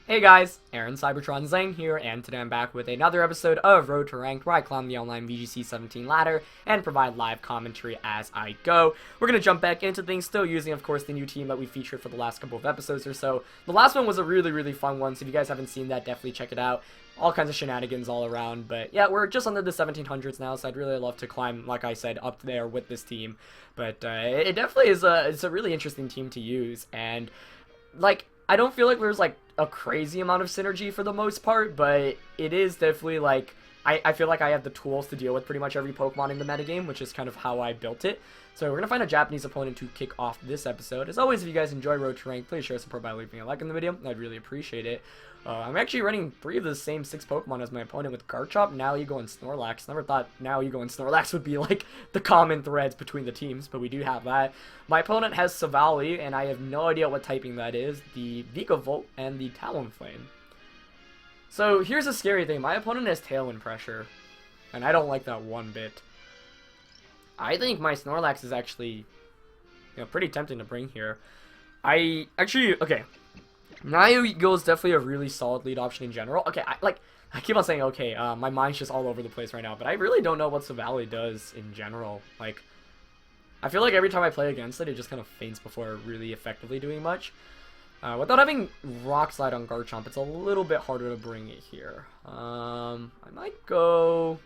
Hey guys, Aaron Cybertron Zang here, and today I'm back with another episode of Road to Ranked, where I climb the online VGC 17 ladder and provide live commentary as I go. We're going to jump back into things, still using, of course, the new team that we featured for the last couple of episodes or so. The last one was a really fun one, so if you guys haven't seen that, definitely check it out. All kinds of shenanigans all around, but yeah, we're just under the 1700s now, so I'd really love to climb, like I said, up there with this team. But it definitely is it's a really interesting team to use, and like, I don't feel like there's like a crazy amount of synergy for the most part, but it is definitely like, I feel like I have the tools to deal with pretty much every Pokemon in the metagame, which is kind of how I built it. So we're going to find a Japanese opponent to kick off this episode. As always, if you guys enjoy Road to Rank, please show support by leaving a like in the video. I'd really appreciate it. I'm actually running 3 of the same 6 Pokemon as my opponent with Garchomp, Now Eagle, and Snorlax. Never thought Now Eagle and Snorlax would be like the common threads between the teams, but we do have that. My opponent has Savali, and I have no idea what typing that is. The Vikavolt and the Talonflame. So here's a scary thing. My opponent has Tailwind Pressure, and I don't like that one bit. I think my Snorlax is actually, pretty tempting to bring here. Okay. Nayo is definitely a really solid lead option in general. Okay, I keep on saying okay, my mind's just all over the place right now, but I really don't know what Savali does in general. Like, I feel like every time I play against it, it just kind of faints before really effectively doing much. Without having Rock Slide on Garchomp, it's a little bit harder to bring it here. I might go...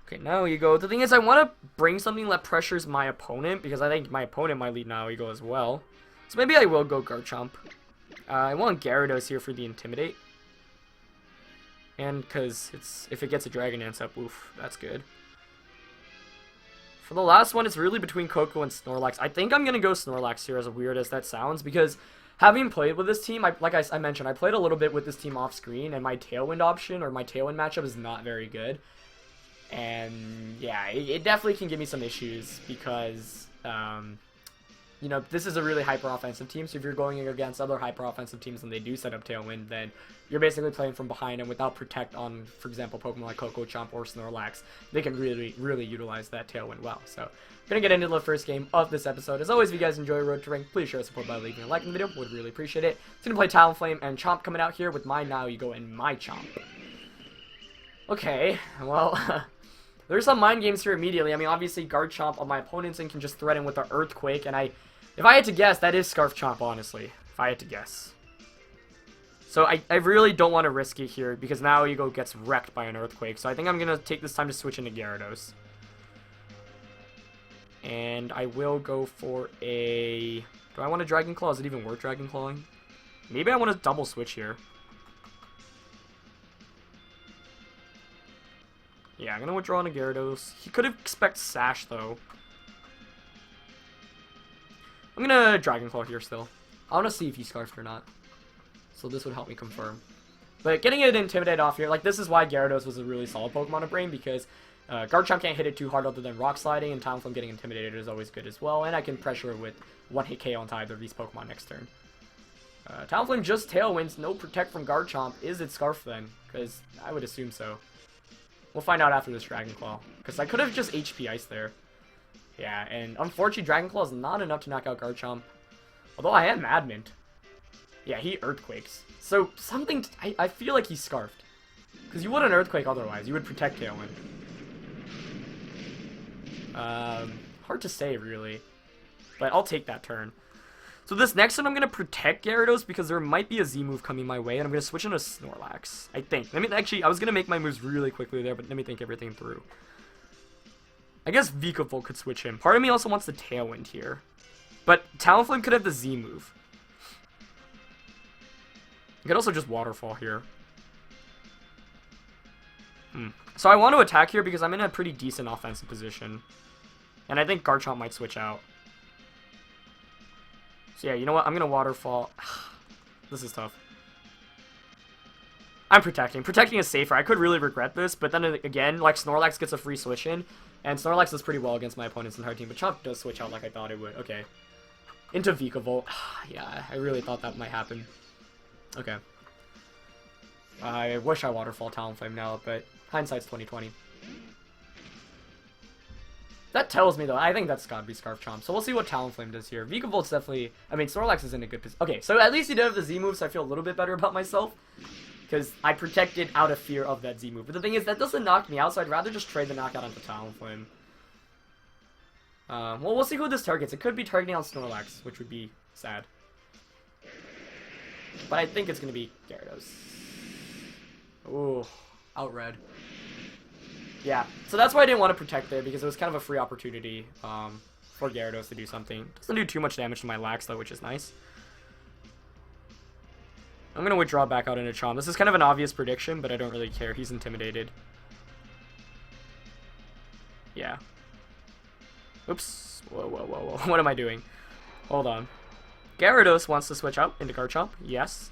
Okay, Now Eagle. The thing is, I want to bring something that pressures my opponent, because I think my opponent might lead Now Eagle as well. So maybe I will go Garchomp. I want Gyarados here for the Intimidate. And because if it gets a Dragon Dance up, oof, that's good. For the last one, it's really between Koko and Snorlax. I think I'm going to go Snorlax here, as weird as that sounds, because having played with this team, like I mentioned, I played a little bit with this team off screen, and my Tailwind option, or my Tailwind matchup, is not very good. And yeah, it definitely can give me some issues, because this is a really hyper-offensive team, so if you're going against other hyper-offensive teams and they do set up Tailwind, then you're basically playing from behind, and without Protect on, for example, Pokemon like Koko, Chomp, or Snorlax, they can really utilize that Tailwind well. So, gonna get into the first game of this episode. As always, if you guys enjoy Road to Rank, please show support by leaving a like in the video. Would really appreciate it. It's gonna play Talonflame and Chomp coming out here with my Now Eagle and my Chomp. Okay, well... There's some mind games here immediately. I mean, obviously, Garchomp on my opponent's and can just threaten with the Earthquake, and if I had to guess, that is Scarf Chomp, honestly. If I had to guess. So I really don't want to risk it here, because Now Eagle gets wrecked by an Earthquake. So I think I'm going to take this time to switch into Gyarados. And I will go for a... Do I want a Dragon Claw? Is it even worth Dragon Clawing? Maybe I want to double switch here. Yeah, I'm going to withdraw into Gyarados. He could expect Sash, though. I'm going to Dragon Claw here still. I want to see if he Scarfed or not. So this would help me confirm. But getting it Intimidate off here, like, this is why Gyarados was a really solid Pokemon to bring, because Garchomp can't hit it too hard other than Rock Sliding, and Talonflame getting Intimidated is always good as well, and I can pressure it with one-hit KO onto either of these Pokemon next turn. Talonflame just Tailwinds, no Protect from Garchomp. Is it Scarf then? Because I would assume so. We'll find out after this Dragon Claw, because I could have just HP Ice there. Yeah, and unfortunately, Dragon Claw is not enough to knock out Garchomp. Although I am Adamant. Yeah, he Earthquakes. So, something... I feel like he's Scarfed. Because you wouldn't Earthquake otherwise. You would Protect Tailwind. Hard to say, really. But I'll take that turn. So this next one, I'm going to Protect Gyarados, because there might be a Z-move coming my way, and I'm going to switch into Snorlax. I think. Actually, I was going to make my moves really quickly there, but let me think everything through. I guess Vikavolt could switch him. Part of me also wants the Tailwind here. But Talonflame could have the Z move. You could also just Waterfall here. So I want to attack here because I'm in a pretty decent offensive position. And I think Garchomp might switch out. So yeah, you know what? I'm going to Waterfall. This is tough. I'm Protecting. Protecting is safer. I could really regret this, but then again, like, Snorlax gets a free switch in, and Snorlax does pretty well against my opponent's entire team, but Chomp does switch out like I thought it would. Okay. Into Vikavolt. Yeah, I really thought that might happen. Okay. I wish I Waterfall Talonflame now, but hindsight's 20/20. That tells me, though, I think that's gotta be Garchomp. So we'll see what Talonflame does here. Volt's definitely... I mean, Snorlax is in a good position. Okay, so at least he did have the Z move, so I feel a little bit better about myself. Because I protected out of fear of that Z move. But the thing is, that doesn't knock me out, so I'd rather just trade the knockout onto Talonflame. Well, we'll see who this targets. It could be targeting on Snorlax, which would be sad. But I think it's going to be Gyarados. Ooh, out-red. Yeah, so that's why I didn't want to protect there, because it was kind of a free opportunity for Gyarados to do something. Doesn't do too much damage to my Lax, though, which is nice. I'm going to withdraw back out into Chomp. This is kind of an obvious prediction, but I don't really care. He's intimidated. Yeah. Oops. Whoa, whoa, whoa, whoa. What am I doing? Hold on. Gyarados wants to switch out into Garchomp. Yes.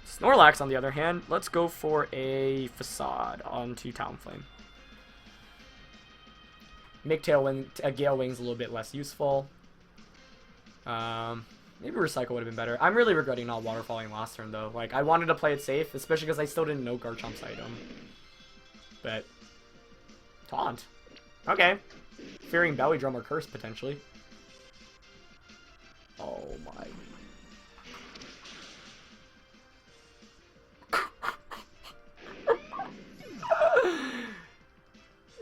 Snorlax, on the other hand, let's go for a Facade onto Talonflame. Make Gale Wings a little bit less useful. Maybe Recycle would have been better. I'm really regretting not Waterfalling last turn, though. Like, I wanted to play it safe, especially because I still didn't know Garchomp's item. But... Taunt. Okay. Fearing Belly Drum or Curse, potentially. Oh my...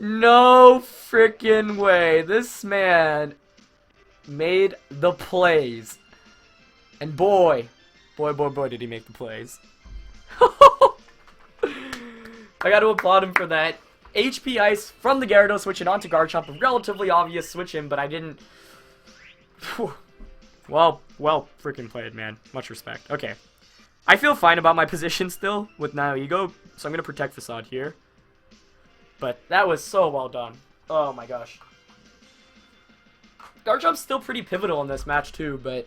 No freaking way. This man made the plays. And boy, did he make the plays. I got to applaud him for that. HP Ice from the Gyarados switching onto Garchomp. A relatively obvious switch in, but I didn't... Whew. Well freaking played, man. Much respect. Okay. I feel fine about my position still with Nile Ego, so I'm going to protect Facade here. But that was so well done. Oh my gosh. Garchomp's still pretty pivotal in this match too, but...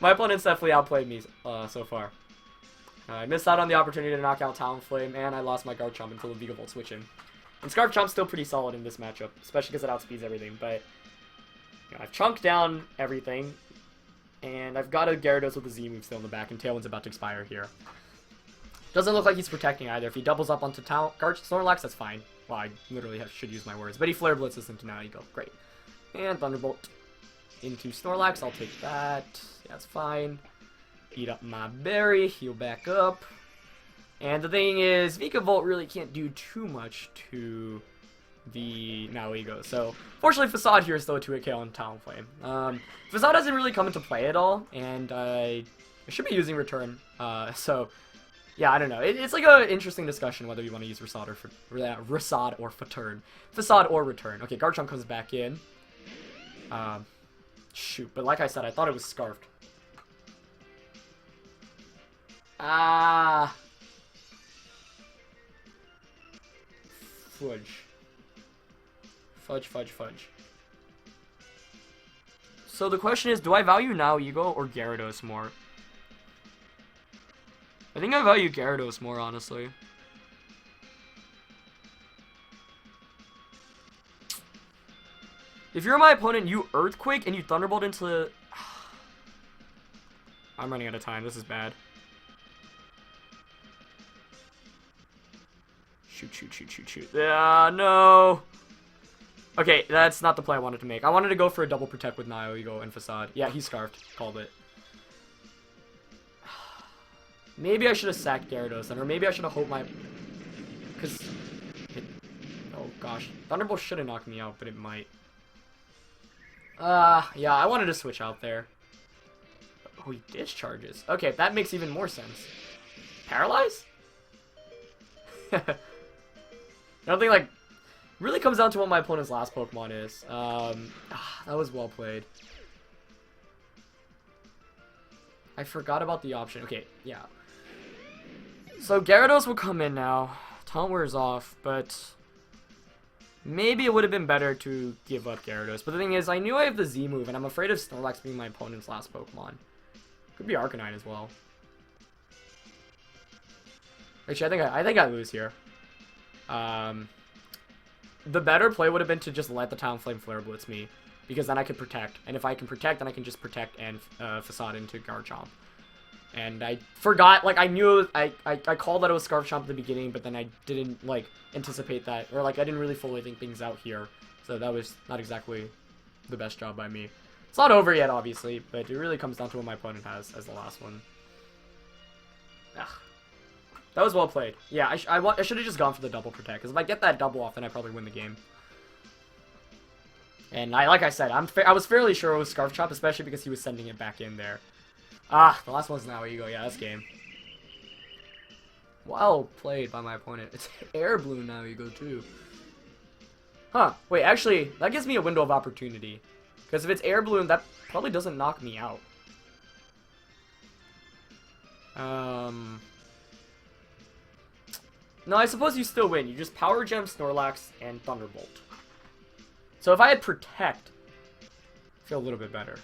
My opponents definitely outplayed me so far. I missed out on the opportunity to knock out Talonflame, and I lost my Garchomp until the Vigavolt switch in. And Scarfchomp's still pretty solid in this matchup, especially because it outspeeds everything, but... You know, I've chunked down everything, and I've got a Gyarados with a Z move still in the back, and Tailwind's about to expire here. Doesn't look like he's protecting either. If he doubles up onto Snorlax, that's fine. Well, I literally should use my words. But he Flare Blitzes into Now You Go. Great. And Thunderbolt into Snorlax. I'll take that. Yeah, that's fine. Eat up my berry. Heal back up. And the thing is, Vigavolt really can't do too much to the Now Ego. So, fortunately, Facade here is still a 2-hit KO on Talonflame. Facade doesn't really come into play at all. And I should be using Return. So... Yeah, I don't know. It's like an interesting discussion whether you want to use Facade or Return. Facade or Return. Okay, Garchomp comes back in. Shoot, but like I said, I thought it was Scarfed. Ah. Fudge. Fudge. So the question is, do I value Now Ego or Gyarados more? I think I value Gyarados more, honestly. If you're my opponent, you Earthquake and you Thunderbolt into... I'm running out of time. This is bad. Shoot. Yeah, no. Okay, that's not the play I wanted to make. I wanted to go for a double protect with Nio Ego and Facade. Yeah, he's Scarfed. Called it. Maybe I should have sacked Gyarados then, or maybe I should have hoped my... Because... Oh, gosh. Thunderbolt should have knocked me out, but it might. Yeah, I wanted to switch out there. Oh, he discharges. Okay, that makes even more sense. Paralyze? I don't think, like... Really comes down to what my opponent's last Pokemon is. That was well played. I forgot about the option. Okay, yeah. So Gyarados will come in now. Taunt wears off, but maybe it would have been better to give up Gyarados. But the thing is, I knew I have the Z move, and I'm afraid of Snorlax being my opponent's last Pokemon. Could be Arcanine as well. Actually, I think I lose here. The better play would have been to just let the Talonflame Flare Blitz me, because then I could protect. And if I can protect, then I can just protect and Facade into Garchomp. And I forgot, like, I knew, I called that it was Garchomp at the beginning, but then I didn't, like, anticipate that, or, like, I didn't really fully think things out here. So that was not exactly the best job by me. It's not over yet, obviously, but it really comes down to what my opponent has as the last one. Ugh. That was well played. Yeah, I should have just gone for the double protect, because if I get that double off, then I probably win the game. And like I said, I was fairly sure it was Garchomp, especially because he was sending it back in there. Ah, the last one's now Ego. Yeah, that's game. Well played by my opponent. It's Air Balloon now Ego too. Huh. Wait, actually, that gives me a window of opportunity. Because if it's Air Balloon, that probably doesn't knock me out. No, I suppose you still win. You just Power Gem, Snorlax, and Thunderbolt. So if I had Protect, I feel a little bit better.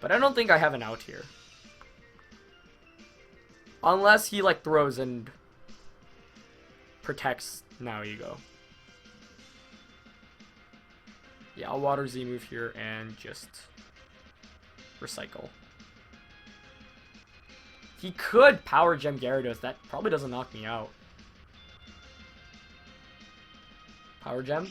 But I don't think I have an out here. Unless he, like, throws and protects now Ego. Yeah, I'll Water Z move here and just recycle. He could Power Gem Gyarados. That probably doesn't knock me out. Power Gem.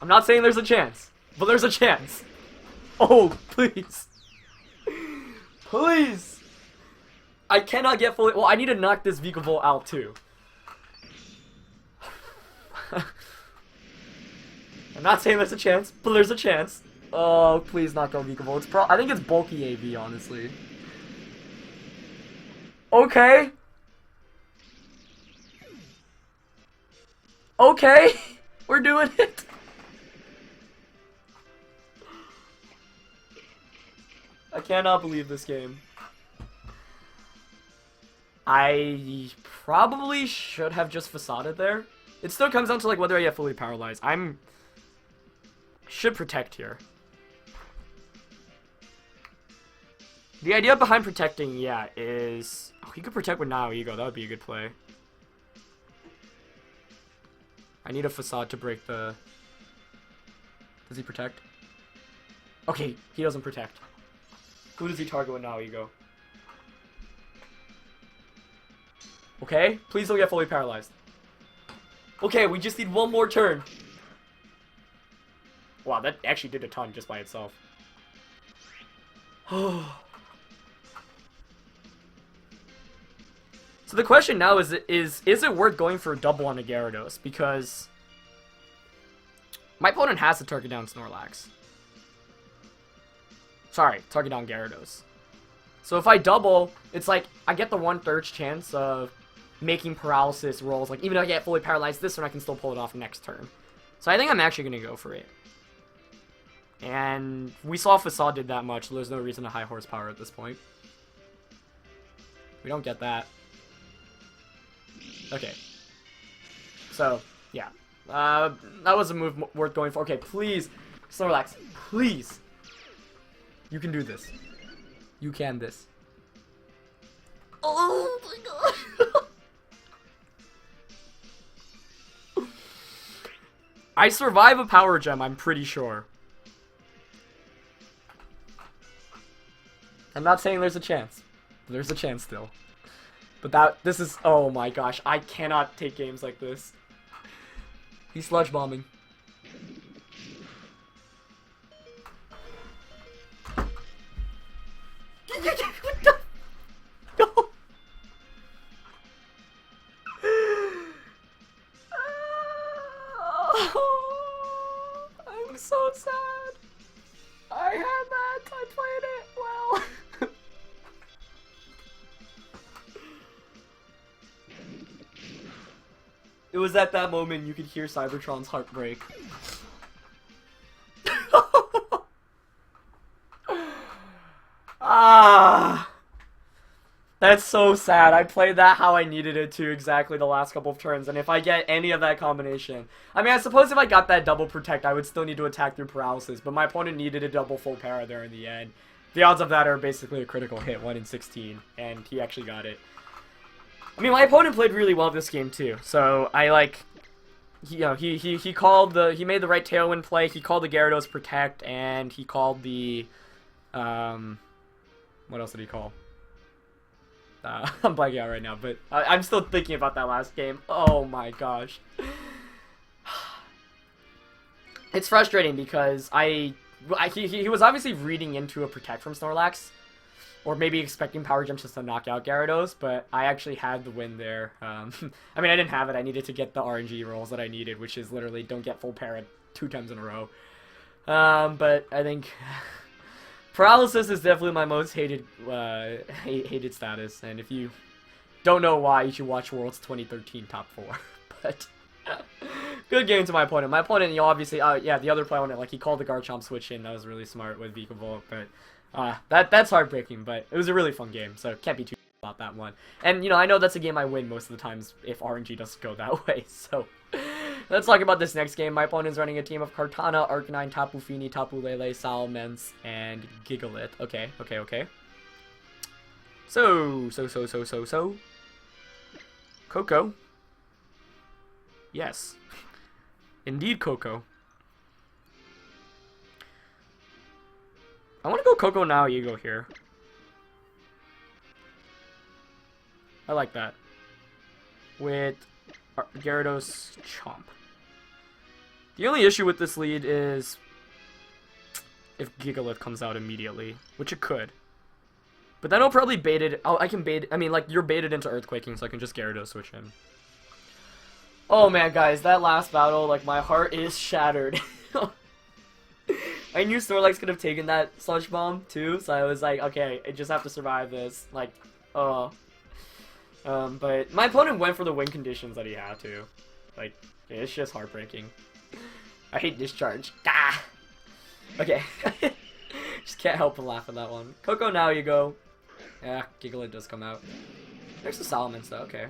I'm not saying there's a chance, but there's a chance. Oh, please. Please. I cannot get fully... Well, I need to knock this Vikavolt out, too. I'm not saying there's a chance, but there's a chance. Oh, please not go Vikavolt. I think it's bulky AV, honestly. Okay. Okay. We're doing it. I cannot believe this game. I probably should have just Facaded there. It still comes down to, like, whether I get fully paralyzed. Should protect here. The idea behind protecting, yeah, is... Oh, he could protect with now Ego. That would be a good play. I need a Facade to break the... Does he protect? Okay, he doesn't protect. Who does he target with now Ego? Okay, please don't get fully paralyzed. Okay, we just need one more turn. Wow, that actually did a ton just by itself. So the question now is it worth going for a double on a Gyarados? Because my opponent has to target down Snorlax. Sorry, target down Gyarados. So if I double, it's like I get the 1/3 chance of making paralysis rolls. Like, even if I get fully paralyzed this turn, I can still pull it off next turn. So I think I'm actually going to go for it. And we saw Facade did that much, so there's no reason to high horsepower at this point. We don't get that. Okay. So, yeah. That was a move worth going for. Okay, please. Snorlax, please. You can do this. You can this. Oh my god. I survive a Power Gem, I'm pretty sure. I'm not saying there's a chance. But there's a chance still. But this is... Oh my gosh, I cannot take games like this. He's sludge bombing. No. I'm so sad. I had that. I played it well. It was at that moment you could hear Cybertron's heart break. Ah, that's so sad. I played that how I needed it to exactly the last couple of turns, and if I get any of that combination... I mean, I suppose if I got that double protect, I would still need to attack through paralysis, but my opponent needed a double full para there in the end. The odds of that are basically a critical hit, 1 in 16, and he actually got it. I mean, my opponent played really well this game, too, so I, like... he called the he made the right Tailwind play. He called the Gyarados Protect, and he called the what else did he call? I'm blanking out right now, but I'm still thinking about that last game. Oh my gosh. It's frustrating because he was obviously reading into a Protect from Snorlax, or maybe expecting Power Gems just to knock out Gyarados, but I actually had the win there. I mean, I didn't have it. I needed to get the RNG rolls that I needed, which is literally don't get full parrot 2 times in a row. But I think paralysis is definitely my most hated hated status, and if you don't know why, you should watch Worlds 2013 Top 4. But good game to my opponent. My opponent, obviously, yeah, the other opponent, like, he called the Garchomp switch in. That was really smart with Vikavolt, but that's heartbreaking. But it was a really fun game, so can't be too about that one. And, I know that's a game I win most of the times if RNG doesn't go that way, so let's talk about this next game. My opponent's running a team of Kartana, Arcanine, Tapu Fini, Tapu Lele, Salamence, and Gigalith. Okay. So. Koko. Yes. Indeed, Koko. I want to go Koko now, Ego here. I like that. With Gyarados Chomp. The only issue with this lead is if Gigalith comes out immediately, which it could. But then I'll probably bait it. I mean, like, you're baited into Earthquaking, so I can just Gyarados switch him. Oh man, guys, that last battle, like, my heart is shattered. I knew Snorlax could have taken that Sludge Bomb, too, so I was like, okay, I just have to survive this. Like, but my opponent went for the win conditions that he had to. Like, it's just heartbreaking. I hate Discharge. Ah! Okay. Just can't help but laugh at that one. Koko, now you go. Yeah, Gigalith does come out. There's the Salamence, though, okay.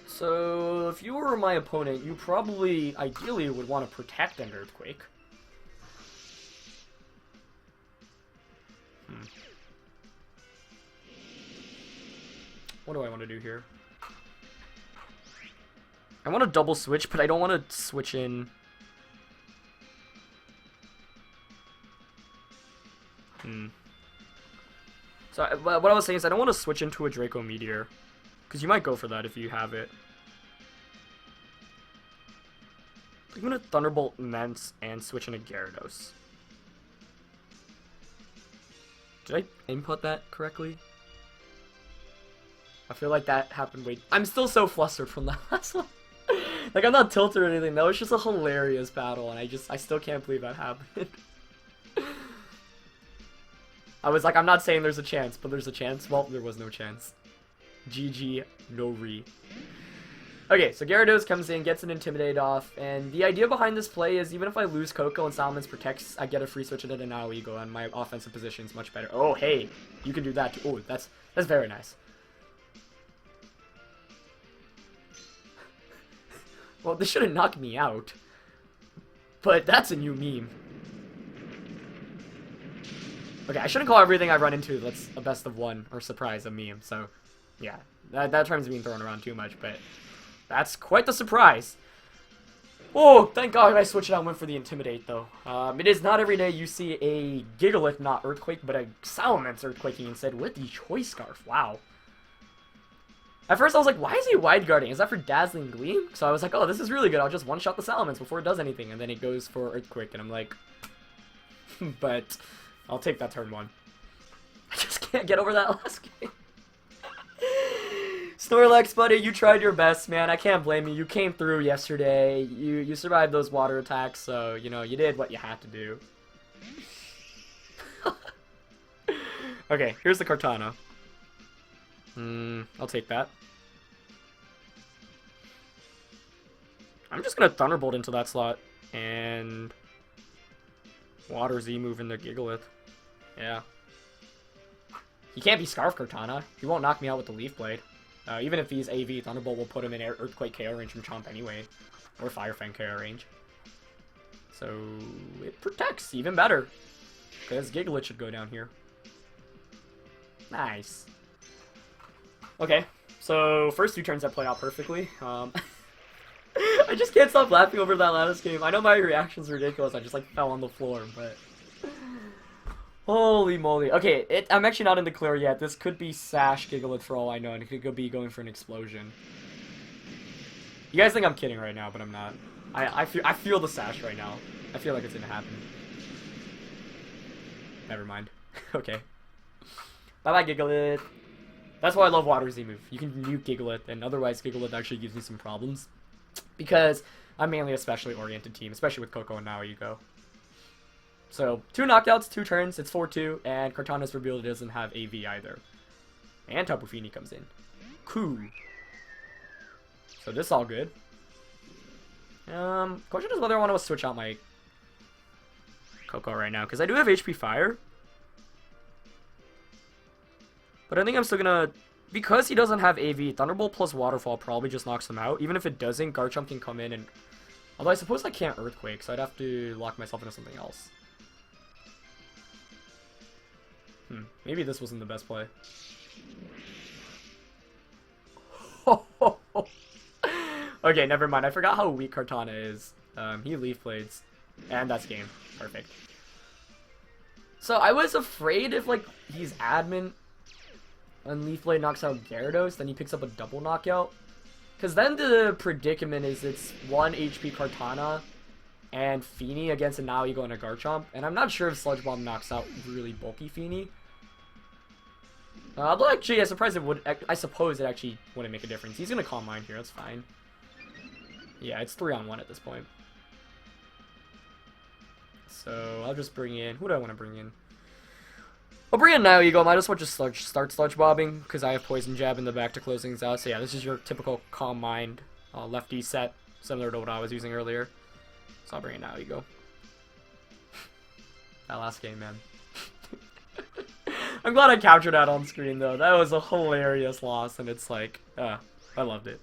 So, if you were my opponent, you probably, ideally, would want to protect an Earthquake. What do I want to do here? I want to double switch, but I don't want to switch in. So, what I was saying is I don't want to switch into a Draco Meteor, because you might go for that if you have it. I'm going to Thunderbolt Immense and switch into Gyarados. Did I input that correctly? I feel like that happened way... I'm still so flustered from that last one. Like, I'm not tilted or anything. That was just a hilarious battle, and I still can't believe that happened. I was like, I'm not saying there's a chance, but there's a chance. Well, there was no chance. GG, no re. Okay, so Gyarados comes in, gets an Intimidate off, and the idea behind this play is even if I lose Koko and Salamence protects, I get a free switch into the Now Eagle, and my offensive position is much better. Oh, hey, you can do that too. Oh, that's very nice. Well, this shouldn't knock me out, but that's a new meme. Okay, I shouldn't call everything I run into that's a best of one or surprise a meme, so yeah, that term's being thrown around too much, but that's quite the surprise. Oh, thank God I switched out and went for the Intimidate, though. It is not every day you see a Gigalith not Earthquake, but a Salamence Earthquaking instead with the Choice Scarf. Wow. At first I was like, why is he Wide Guarding? Is that for Dazzling Gleam? So I was like, oh, this is really good. I'll just one-shot the Salamence before it does anything. And then it goes for Earthquake, and I'm like, but I'll take that turn 1. I just can't get over that last game. Snorlax, buddy, you tried your best, man. I can't blame you. You came through yesterday. You survived those water attacks, so, you know, you did what you had to do. Okay, here's the Kartana. I'll take that. I'm just gonna Thunderbolt into that slot, and Water Z move into Gigalith. Yeah. He can't be Scarf Kartana. He won't knock me out with the Leaf Blade. Even if he's AV, Thunderbolt will put him in Earthquake KO range from Chomp anyway. Or Fire Fang KO range. So, it protects even better. Because Gigalith should go down here. Nice. Okay, So, first 2 turns that played out perfectly. I just can't stop laughing over that last game. I know my reaction's ridiculous. I just like fell on the floor, but holy moly. Okay, I'm actually not in the clear yet. This could be Sash Gigalith for all I know, and it could be going for an explosion. You guys think I'm kidding right now, but I'm not. I feel the Sash right now. I feel like it's gonna happen. Never mind. Okay. Bye-bye, Gigalith. That's why I love Water Z move. You can nuke Gigalith, and otherwise Gigalith actually gives me some problems. Because I'm mainly a specially oriented team, especially with Koko and Now You Go. So, 2 knockouts, 2 turns, it's 4-2, and Kartana's revealed it doesn't have AV either. And Tapu Fini comes in. Cool. So this is all good. Question is whether I want to switch out my Koko right now, because I do have HP Fire. But I think I'm still gonna, because he doesn't have AV, Thunderbolt plus Waterfall probably just knocks him out. Even if it doesn't, Garchomp can come in and, although I suppose I can't Earthquake, so I'd have to lock myself into something else. Maybe this wasn't the best play. Okay, never mind. I forgot how weak Kartana is. He Leaf Blades, and that's game. Perfect. So I was afraid if like he's admin and Leaf Blade knocks out Gyarados, then he picks up a double knockout. Because then the predicament is it's 1 HP Kartana and Fini against a Now You Go and a Garchomp. And I'm not sure if Sludge Bomb knocks out really bulky Fini. Although actually, I suppose it actually wouldn't make a difference. He's going to Calm Mind here, that's fine. Yeah, it's 3-on-1 at this point. So I'll just bring in, who do I want to bring in? I'll bring in Now You Go. Might as well just start Sludge Bobbing, because I have Poison Jab in the back to close things out. So yeah, this is your typical Calm Mind lefty set, similar to what I was using earlier. So I'll bring in Now You Go. That last game, man. I'm glad I captured that on screen, though. That was a hilarious loss, and it's like, I loved it.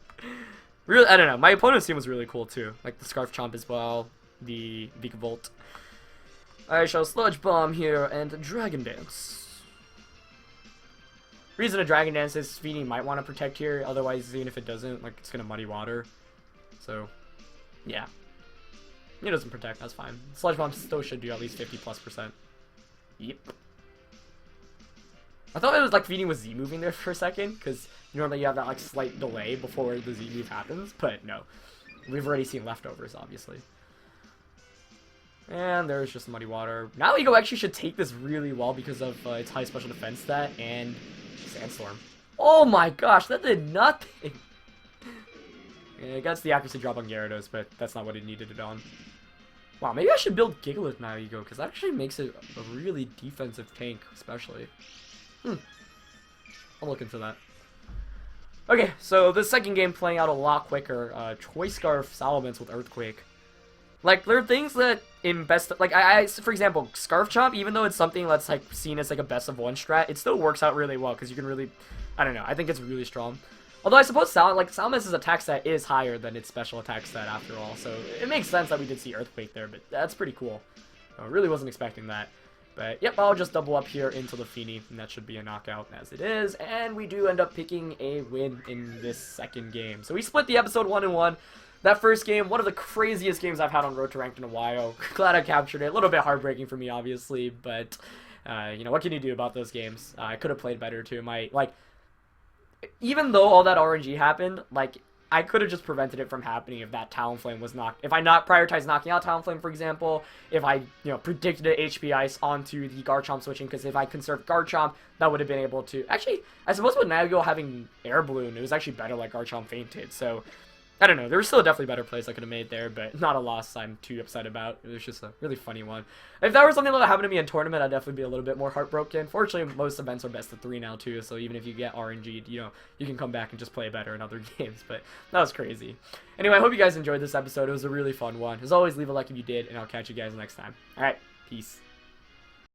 Really, I don't know. My opponent's team was really cool, too. Like the Scarf Chomp as well, the Vikavolt. I shall Sludge Bomb here and Dragon Dance. Reason to Dragon Dance is Fini might want to protect here, otherwise even if it doesn't, like it's gonna muddy water. So, yeah. It doesn't protect, that's fine. Sludge Bomb still should do at least 50+%. Yep. I thought it was like Fini was Z moving there for a second, because normally you have that like slight delay before the Z move happens, but no. We've already seen leftovers, obviously. And there's just muddy water. Now You Go actually should take this really well because of its high special defense stat and Sandstorm. Oh my gosh, that did nothing! Yeah, it gets the accuracy drop on Gyarados, but that's not what it needed it on. Wow, maybe I should build Gigalith Now You Go, because that actually makes it a really defensive tank, especially. I'll look into that. Okay, so the second game playing out a lot quicker. Choice Scarf Salamence with Earthquake. Like, there are things that in best, like, for example, Scarf Chomp, even though it's something that's, like, seen as, like, a best of one strat, it still works out really well, because you can really, I don't know, I think it's really strong. Although I suppose Salamance's attack stat is higher than its special attack stat after all, so it makes sense that we did see Earthquake there, but that's pretty cool. I really wasn't expecting that. But, yep, I'll just double up here into the Fini, and that should be a knockout as it is, and we do end up picking a win in this second game. So we split the episode 1-1. That first game, one of the craziest games I've had on Road to Ranked in a while. Glad I captured it. A little bit heartbreaking for me, obviously, but, you know, what can you do about those games? I could have played better, too. Even though all that RNG happened, like, I could have just prevented it from happening if that Talonflame was knocked. If I not prioritized knocking out Talonflame, for example, if I, you know, predicted an HP Ice onto the Garchomp switching, because if I conserved Garchomp, that would have been able to... Actually, I suppose with Nago having Air Balloon, it was actually better like Garchomp fainted, so... I don't know, there were still definitely better plays I could have made there, but not a loss I'm too upset about. It was just a really funny one. If that were something that happened to me in tournament, I'd definitely be a little bit more heartbroken. Fortunately, most events are best of 3 now too, so even if you get RNG'd, you know, you can come back and just play better in other games, but that was crazy. Anyway, I hope you guys enjoyed this episode. It was a really fun one. As always, leave a like if you did, and I'll catch you guys next time. Alright, peace.